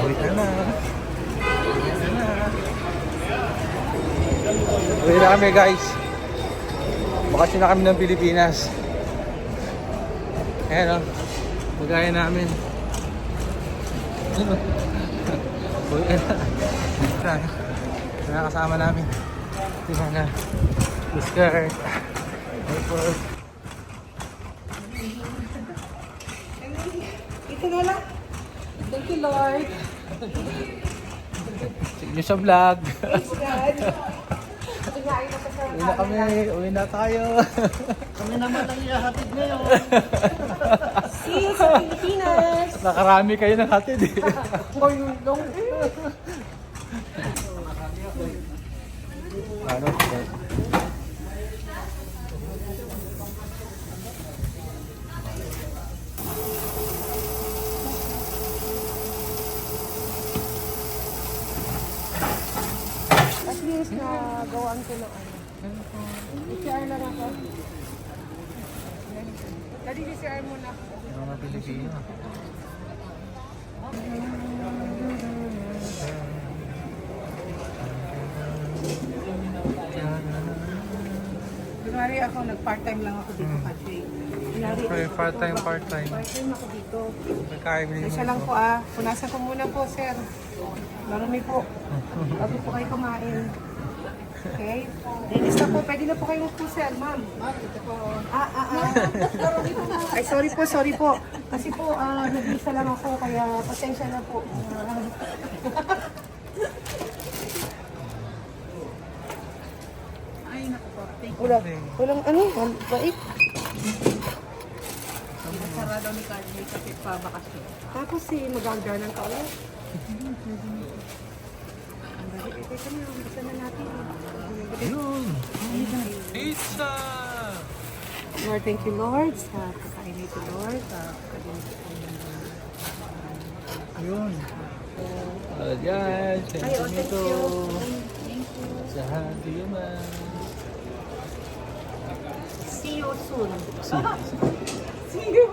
Uwi ka na. Uwi ka na. Uwi na kami guys. Bakasyon na kami ng Pilipinas. Ayan o. Magaya namin. Uwi ka na. Nakakasama namin. Diba na? Skirt. Airport. Ito na lang. Thank you, Lord. Check nyo sa vlog. Thanks, God. Pinain na sa Uwi na kami. Uwi na tayo. Kami naman ang ihahatid ngayon. See you sa Pilipinas. Nakarami kayo ng hatid eh. Or long. Ano? At least na gawaan ko ng ano. PCR na lang ako. Dali PCR muna. Mga Pilipino. Kunwari ako, nag-part-time lang ako dito kasi. Okay, part-time. Part-time ako dito. Nagkaibili Isa lang po punasan ko muna po, sir. Marami po. Bago po kayo kumain. Okay? Linis na po. Pwede na po kayong po, sir, ma'am. Ay, sorry po. Kasi po, nag-visa lang ako, kaya pasensya na po. Ay, naku po. Walang ano, bait. Sarado ni Carly kasi pabakasyon. Tapos mag-garland ka ulit. Teka na, bisa na natin. Yun! Pizza! Lord, thank you, Lord, sa kakain ito, Lord. Yun! Ayan! Ay, Thank oh, you thank to! you. Sa hati naman! See you soon. See. See you.